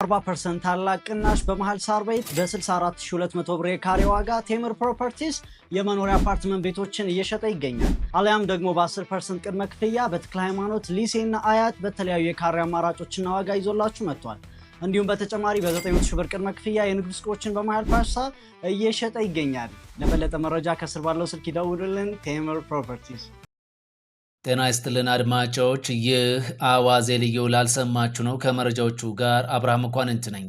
40% ታላቅ ቅናሽ በመሃል ሳር ቤት በ64200 ብር የካሬ ዋጋ ቴምር ፕሮፐርቲስ የመኖሪያ አፓርትመንት ቤቶችን እየሸጠ ይገኛል። አሊያም ደግሞ በ10% ቅድመ ክፍያ በተክለ ሃይማኖት ሊሴና አያት በተለያዩ የካሬ አማራጮችና ዋጋ ይዞላችሁ መጥቷል። እንዲሁም በተጨማሪ በ900 ሺህ ብር ቅድመ ክፍያ የንግድ ሱቆችን በመሃል ፓርሳ እየሸጠ ይገኛል። ለበለጠ መረጃ ከስር ባለው ስልክ ይደውሉልን። ቴምር ፕሮፐርቲስ። ጤና ይስጥልን አድማጮች፣ ይህ አዋዜ ልዩ ላልሰማችሁ ነው። ከመረጃዎቹ ጋር አብርሃም መኳንንት ነኝ።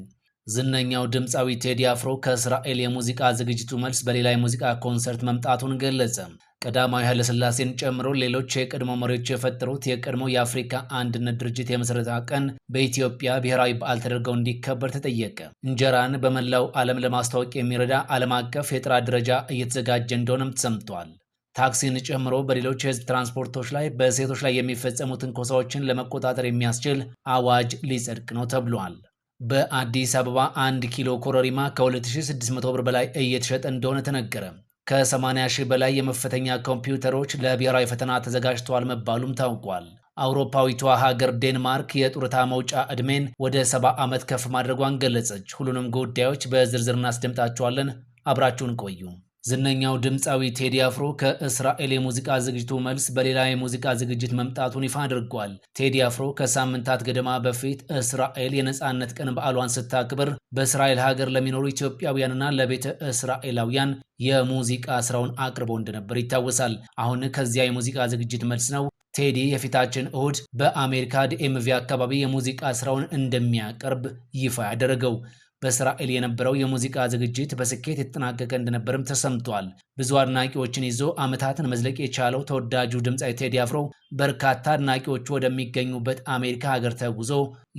ዝነኛው ድምፃዊ ቴዲ አፍሮ ከእስራኤል የሙዚቃ ዝግጅቱ መልስ በሌላ የሙዚቃ ኮንሰርት መምጣቱን ገለጸ። ቀዳማዊ ኃይለ ሥላሴን ጨምሮ ሌሎች የቀድሞ መሪዎች የፈጠሩት የቀድሞ የአፍሪካ አንድነት ድርጅት የምስረታ ቀን በኢትዮጵያ ብሔራዊ በዓል ተደርገው እንዲከበር ተጠየቀ። እንጀራን በመላው ዓለም ለማስተዋወቅ የሚረዳ ዓለም አቀፍ የጥራት ደረጃ እየተዘጋጀ እንደሆነም ተሰምቷል። ታክሲን ጨምሮ በሌሎች የህዝብ ትራንስፖርቶች ላይ በሴቶች ላይ የሚፈጸሙ ትንኮሳዎችን ለመቆጣጠር የሚያስችል አዋጅ ሊጸድቅ ነው ተብሏል። በአዲስ አበባ 1 ኪሎ ኮረሪማ ከ2600 ብር በላይ እየተሸጠ እንደሆነ ተነገረ። ከ80 ሺህ በላይ የመፈተኛ ኮምፒውተሮች ለብሔራዊ ፈተና ተዘጋጅተዋል መባሉም ታውቋል። አውሮፓዊቷ ሀገር ዴንማርክ የጡረታ መውጫ ዕድሜን ወደ 70 ዓመት ከፍ ማድረጓን ገለጸች። ሁሉንም ጉዳዮች በዝርዝር እናስደምጣቸዋለን። አብራችሁን ቆዩ። ዝነኛው ድምፃዊ ቴዲ አፍሮ ከእስራኤል የሙዚቃ ዝግጅቱ መልስ በሌላ የሙዚቃ ዝግጅት መምጣቱን ይፋ አድርጓል። ቴዲ አፍሮ ከሳምንታት ገደማ በፊት እስራኤል የነፃነት ቀን በዓሏን ስታክብር በእስራኤል ሀገር ለሚኖሩ ኢትዮጵያውያንና ለቤተ እስራኤላውያን የሙዚቃ ስራውን አቅርቦ እንደነበር ይታወሳል። አሁን ከዚያ የሙዚቃ ዝግጅት መልስ ነው ቴዲ የፊታችን እሁድ በአሜሪካ ዲኤምቪ አካባቢ የሙዚቃ ስራውን እንደሚያቀርብ ይፋ ያደረገው። በእስራኤል የነበረው የሙዚቃ ዝግጅት በስኬት የተጠናቀቀ እንደነበርም ተሰምቷል። ብዙ አድናቂዎችን ይዞ ዓመታትን መዝለቅ የቻለው ተወዳጁ ድምፃዊ ቴዲ አፍሮ በርካታ አድናቂዎቹ ወደሚገኙበት አሜሪካ ሀገር ተጉዞ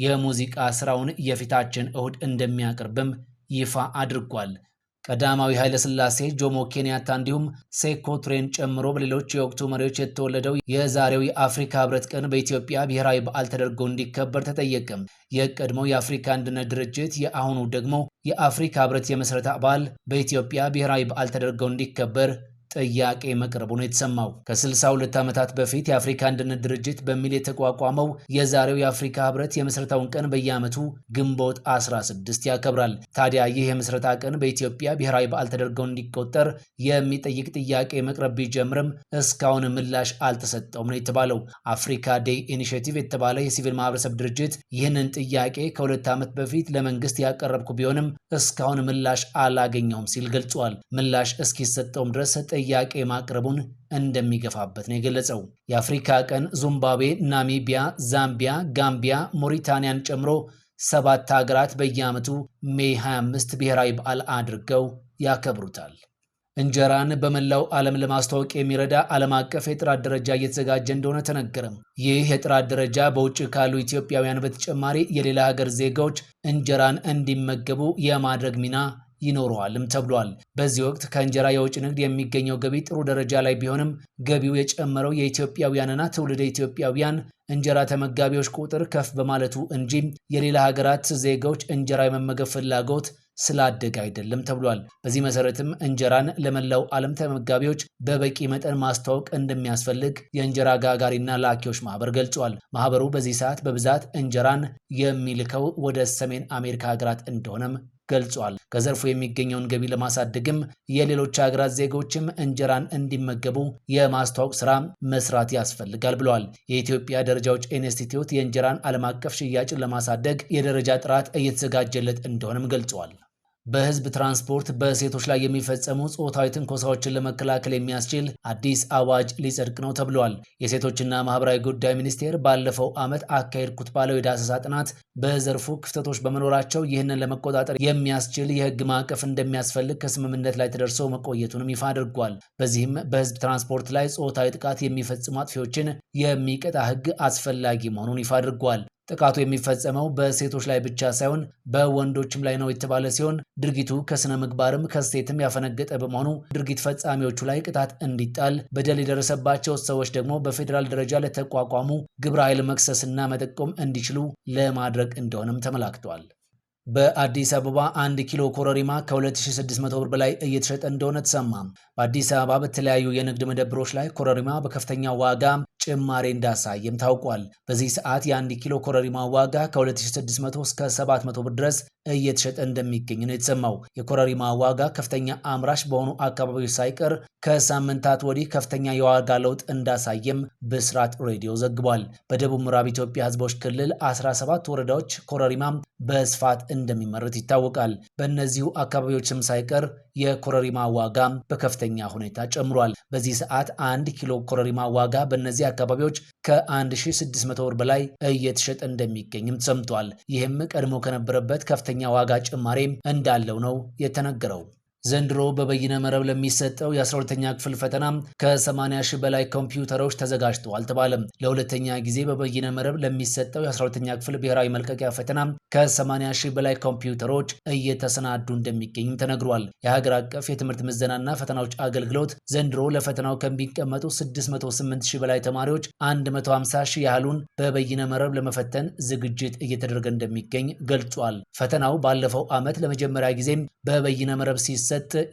የሙዚቃ ስራውን የፊታችን እሁድ እንደሚያቀርብም ይፋ አድርጓል። ቀዳማዊ ኃይለ ሥላሴ፣ ጆሞ ኬንያታ እንዲሁም ሴኮ ቱሬን ጨምሮ በሌሎች የወቅቱ መሪዎች የተወለደው የዛሬው የአፍሪካ ህብረት ቀን በኢትዮጵያ ብሔራዊ በዓል ተደርጎ እንዲከበር ተጠየቀም። የቀድሞው የአፍሪካ አንድነት ድርጅት የአሁኑ ደግሞ የአፍሪካ ህብረት የመሰረታ በዓል በኢትዮጵያ ብሔራዊ በዓል ተደርገው እንዲከበር ጥያቄ መቅረቡ ነው የተሰማው። ከ62 ዓመታት በፊት የአፍሪካ አንድነት ድርጅት በሚል የተቋቋመው የዛሬው የአፍሪካ ህብረት የምስረታውን ቀን በየዓመቱ ግንቦት 16 ያከብራል። ታዲያ ይህ የምስረታ ቀን በኢትዮጵያ ብሔራዊ በዓል ተደርገው እንዲቆጠር የሚጠይቅ ጥያቄ መቅረብ ቢጀምርም እስካሁን ምላሽ አልተሰጠውም ነው የተባለው። አፍሪካ ዴይ ኢኒሼቲቭ የተባለ የሲቪል ማህበረሰብ ድርጅት ይህንን ጥያቄ ከ2 ዓመት በፊት ለመንግስት ያቀረብኩ ቢሆንም እስካሁን ምላሽ አላገኘውም ሲል ገልጿል። ምላሽ እስኪሰጠውም ድረስ ጥያቄ ማቅረቡን እንደሚገፋበት ነው የገለጸው። የአፍሪካ ቀን ዚምባብዌ፣ ናሚቢያ፣ ዛምቢያ፣ ጋምቢያ፣ ሞሪታኒያን ጨምሮ 7 ሀገራት በየዓመቱ ሜይ 25 ብሔራዊ በዓል አድርገው ያከብሩታል። እንጀራን በመላው ዓለም ለማስተዋወቅ የሚረዳ ዓለም አቀፍ የጥራት ደረጃ እየተዘጋጀ እንደሆነ ተነገረ። ይህ የጥራት ደረጃ በውጭ ካሉ ኢትዮጵያውያን በተጨማሪ የሌላ ሀገር ዜጋዎች እንጀራን እንዲመገቡ የማድረግ ሚና ይኖረዋልም ተብሏል። በዚህ ወቅት ከእንጀራ የውጭ ንግድ የሚገኘው ገቢ ጥሩ ደረጃ ላይ ቢሆንም ገቢው የጨመረው የኢትዮጵያውያንና ትውልደ ኢትዮጵያውያን እንጀራ ተመጋቢዎች ቁጥር ከፍ በማለቱ እንጂ የሌላ ሀገራት ዜጋዎች እንጀራ የመመገብ ፍላጎት ስላደገ አይደለም ተብሏል። በዚህ መሰረትም እንጀራን ለመላው ዓለም ተመጋቢዎች በበቂ መጠን ማስተዋወቅ እንደሚያስፈልግ የእንጀራ ጋጋሪና ላኪዎች ማህበር ገልጿል። ማህበሩ በዚህ ሰዓት በብዛት እንጀራን የሚልከው ወደ ሰሜን አሜሪካ ሀገራት እንደሆነም ገልጿል። ከዘርፉ የሚገኘውን ገቢ ለማሳደግም የሌሎች ሀገራት ዜጎችም እንጀራን እንዲመገቡ የማስተዋወቅ ስራ መስራት ያስፈልጋል ብለዋል። የኢትዮጵያ ደረጃዎች ኢንስቲትዩት የእንጀራን ዓለም አቀፍ ሽያጭን ለማሳደግ የደረጃ ጥራት እየተዘጋጀለት እንደሆነም ገልጿል። በህዝብ ትራንስፖርት በሴቶች ላይ የሚፈጸሙ ጾታዊ ትንኮሳዎችን ለመከላከል የሚያስችል አዲስ አዋጅ ሊጸድቅ ነው ተብሏል። የሴቶችና ማህበራዊ ጉዳይ ሚኒስቴር ባለፈው ዓመት አካሄድኩት ባለው የዳሰሳ ጥናት በዘርፉ ክፍተቶች በመኖራቸው ይህንን ለመቆጣጠር የሚያስችል የህግ ማዕቀፍ እንደሚያስፈልግ ከስምምነት ላይ ተደርሶ መቆየቱንም ይፋ አድርጓል። በዚህም በህዝብ ትራንስፖርት ላይ ጾታዊ ጥቃት የሚፈጽሙ አጥፊዎችን የሚቀጣ ህግ አስፈላጊ መሆኑን ይፋ አድርጓል። ጥቃቱ የሚፈጸመው በሴቶች ላይ ብቻ ሳይሆን በወንዶችም ላይ ነው የተባለ ሲሆን ድርጊቱ ከስነ ምግባርም ከሴትም ያፈነገጠ በመሆኑ ድርጊት ፈጻሚዎቹ ላይ ቅጣት እንዲጣል፣ በደል የደረሰባቸው ሰዎች ደግሞ በፌዴራል ደረጃ ለተቋቋሙ ግብረ ኃይል መክሰስና መጠቆም እንዲችሉ ለማድረግ እንደሆነም ተመላክቷል። በአዲስ አበባ 1 ኪሎ ኮረሪማ ከ2600 ብር በላይ እየተሸጠ እንደሆነ ተሰማ። በአዲስ አበባ በተለያዩ የንግድ መደብሮች ላይ ኮረሪማ በከፍተኛ ዋጋ ጭማሬ እንዳሳየም ታውቋል። በዚህ ሰዓት የ1 ኪሎ ኮረሪማ ዋጋ ከ2600 እስከ 700 ብር ድረስ እየተሸጠ እንደሚገኝ ነው የተሰማው። የኮረሪማ ዋጋ ከፍተኛ አምራች በሆኑ አካባቢዎች ሳይቀር ከሳምንታት ወዲህ ከፍተኛ የዋጋ ለውጥ እንዳሳየም ብስራት ሬዲዮ ዘግቧል። በደቡብ ምዕራብ ኢትዮጵያ ህዝቦች ክልል 17 ወረዳዎች ኮረሪማ በስፋት እንደሚመረት ይታወቃል። በእነዚሁ አካባቢዎችም ሳይቀር የኮረሪማ ዋጋ በከፍተኛ ሁኔታ ጨምሯል። በዚህ ሰዓት 1 ኪሎ ኮረሪማ ዋጋ በእነዚህ አካባቢዎች ከ1600 ብር በላይ እየተሸጠ እንደሚገኝም ተሰምቷል። ይህም ቀድሞ ከነበረበት ከፍተኛ ዋጋ ጭማሬ እንዳለው ነው የተነገረው። ዘንድሮ በበይነ መረብ ለሚሰጠው የ12ኛ ክፍል ፈተና ከ80 ሺህ በላይ ኮምፒውተሮች ተዘጋጅተዋል ተባለም። ለሁለተኛ ጊዜ በበይነ መረብ ለሚሰጠው የ12ኛ ክፍል ብሔራዊ መልቀቂያ ፈተና ከ80 ሺህ በላይ ኮምፒውተሮች እየተሰናዱ እንደሚገኙም ተነግሯል። የሀገር አቀፍ የትምህርት ምዘናና ፈተናዎች አገልግሎት ዘንድሮ ለፈተናው ከሚቀመጡ 608 ሺህ በላይ ተማሪዎች 150 ሺህ ያህሉን በበይነ መረብ ለመፈተን ዝግጅት እየተደረገ እንደሚገኝ ገልጿል። ፈተናው ባለፈው ዓመት ለመጀመሪያ ጊዜም በበይነ መረብ ሲሰጥ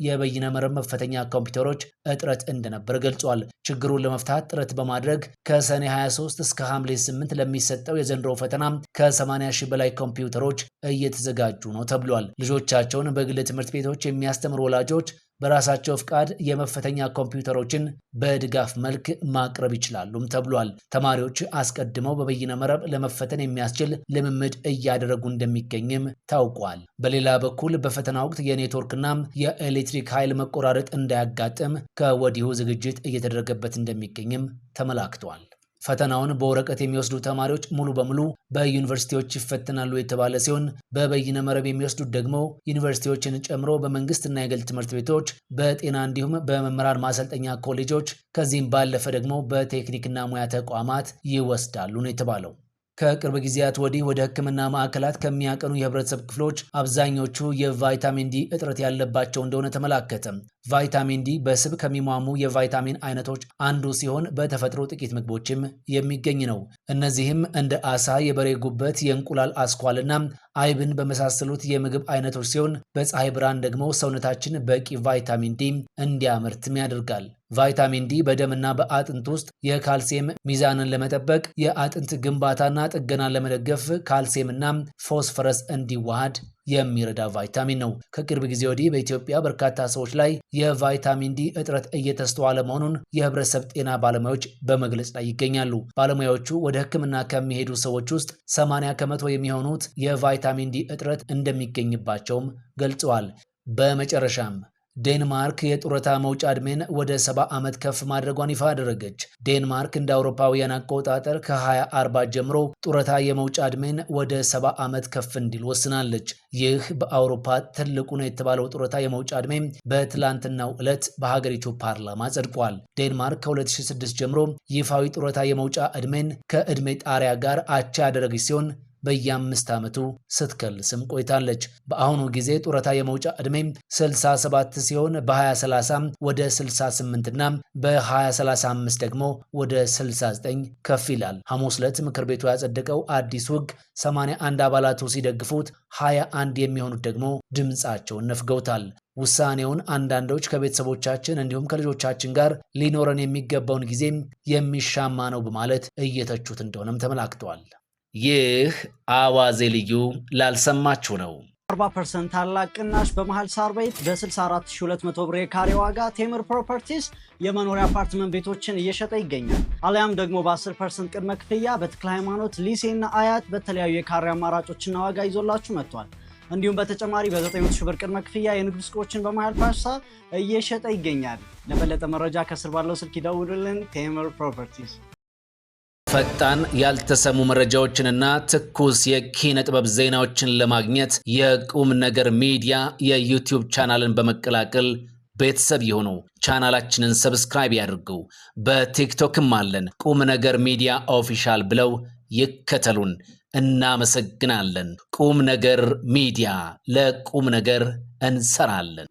የበይነ መረብ መፈተኛ ኮምፒውተሮች እጥረት እንደነበር ገልጿል። ችግሩን ለመፍታት ጥረት በማድረግ ከሰኔ 23 እስከ ሐምሌ 8 ለሚሰጠው የዘንድሮ ፈተና ከ80 ሺህ በላይ ኮምፒውተሮች እየተዘጋጁ ነው ተብሏል። ልጆቻቸውን በግል ትምህርት ቤቶች የሚያስተምሩ ወላጆች በራሳቸው ፍቃድ የመፈተኛ ኮምፒውተሮችን በድጋፍ መልክ ማቅረብ ይችላሉም ተብሏል። ተማሪዎች አስቀድመው በበይነ መረብ ለመፈተን የሚያስችል ልምምድ እያደረጉ እንደሚገኝም ታውቋል። በሌላ በኩል በፈተና ወቅት የኔትወርክና የኤሌክትሪክ ኃይል መቆራረጥ እንዳያጋጥም ከወዲሁ ዝግጅት እየተደረገበት እንደሚገኝም ተመላክቷል። ፈተናውን በወረቀት የሚወስዱ ተማሪዎች ሙሉ በሙሉ በዩኒቨርሲቲዎች ይፈተናሉ የተባለ ሲሆን በበይነ መረብ የሚወስዱት ደግሞ ዩኒቨርሲቲዎችን ጨምሮ በመንግስትና የግል ትምህርት ቤቶች፣ በጤና እንዲሁም በመምህራን ማሰልጠኛ ኮሌጆች ከዚህም ባለፈ ደግሞ በቴክኒክና ሙያ ተቋማት ይወስዳሉ ነው የተባለው። ከቅርብ ጊዜያት ወዲህ ወደ ሕክምና ማዕከላት ከሚያቀኑ የህብረተሰብ ክፍሎች አብዛኞቹ የቫይታሚን ዲ እጥረት ያለባቸው እንደሆነ ተመላከተ። ቫይታሚን ዲ በስብ ከሚሟሙ የቫይታሚን አይነቶች አንዱ ሲሆን በተፈጥሮ ጥቂት ምግቦችም የሚገኝ ነው። እነዚህም እንደ አሳ፣ የበሬ ጉበት፣ የእንቁላል አስኳልና አይብን በመሳሰሉት የምግብ አይነቶች ሲሆን በፀሐይ ብርሃን ደግሞ ሰውነታችን በቂ ቫይታሚን ዲ እንዲያመርትም ያደርጋል። ቫይታሚን ዲ በደምና በአጥንት ውስጥ የካልሲየም ሚዛንን ለመጠበቅ፣ የአጥንት ግንባታና ጥገናን ለመደገፍ ካልሲየምና ፎስፈረስ እንዲዋሃድ የሚረዳ ቫይታሚን ነው። ከቅርብ ጊዜ ወዲህ በኢትዮጵያ በርካታ ሰዎች ላይ የቫይታሚን ዲ እጥረት እየተስተዋለ መሆኑን የህብረተሰብ ጤና ባለሙያዎች በመግለጽ ላይ ይገኛሉ። ባለሙያዎቹ ወደ ሕክምና ከሚሄዱ ሰዎች ውስጥ 80 ከመቶ የሚሆኑት የቫይታሚን ዲ እጥረት እንደሚገኝባቸውም ገልጸዋል። በመጨረሻም ዴንማርክ የጡረታ መውጫ ዕድሜን ወደ 70 ዓመት ከፍ ማድረጓን ይፋ አደረገች። ዴንማርክ እንደ አውሮፓውያን አቆጣጠር ከ2040 ጀምሮ ጡረታ የመውጫ ዕድሜን ወደ 70 ዓመት ከፍ እንዲል ወስናለች። ይህ በአውሮፓ ትልቁ ነው የተባለው ጡረታ የመውጫ ዕድሜ በትላንትናው ዕለት በሀገሪቱ ፓርላማ ጸድቋል። ዴንማርክ ከ2006 ጀምሮ ይፋዊ ጡረታ የመውጫ ዕድሜን ከዕድሜ ጣሪያ ጋር አቻ ያደረገች ሲሆን በየ5 ዓመቱ ስትከልስም ቆይታለች። በአሁኑ ጊዜ ጡረታ የመውጫ ዕድሜ 67 ሲሆን በ2030 ወደ 68 እና በ2035 ደግሞ ወደ 69 ከፍ ይላል። ሐሙስ ዕለት ምክር ቤቱ ያጸደቀው አዲስ ሕግ 81 አባላቱ ሲደግፉት 21 የሚሆኑት ደግሞ ድምፃቸውን ነፍገውታል። ውሳኔውን አንዳንዶች ከቤተሰቦቻችን እንዲሁም ከልጆቻችን ጋር ሊኖረን የሚገባውን ጊዜም የሚሻማ ነው በማለት እየተቹት እንደሆነም ተመላክቷል። ይህ አዋዜ ልዩ ላልሰማችሁ ነው። 40% ታላቅ ቅናሽ በመሃል ሳር ቤት በ64200 ብር የካሬ ዋጋ ቴምር ፕሮፐርቲስ የመኖሪያ አፓርትመንት ቤቶችን እየሸጠ ይገኛል። አሊያም ደግሞ በ10% ቅድመ ክፍያ በተክለ ሃይማኖት፣ ሊሴና አያት በተለያዩ የካሬ አማራጮችና ዋጋ ይዞላችሁ መጥቷል። እንዲሁም በተጨማሪ በ900 ሺህ ብር ቅድመ ክፍያ የንግድ ሱቆችን በመሃል ፓርሳ እየሸጠ ይገኛል። ለበለጠ መረጃ ከስር ባለው ስልክ ይደውሉልን። ቴምር ፕሮፐርቲስ። ፈጣን ያልተሰሙ መረጃዎችንና ትኩስ የኪነ ጥበብ ዜናዎችን ለማግኘት የቁም ነገር ሚዲያ የዩቲዩብ ቻናልን በመቀላቀል ቤተሰብ የሆኑ ቻናላችንን ሰብስክራይብ ያድርጉ። በቲክቶክም አለን። ቁም ነገር ሚዲያ ኦፊሻል ብለው ይከተሉን። እናመሰግናለን። ቁም ነገር ሚዲያ፣ ለቁም ነገር እንሰራለን።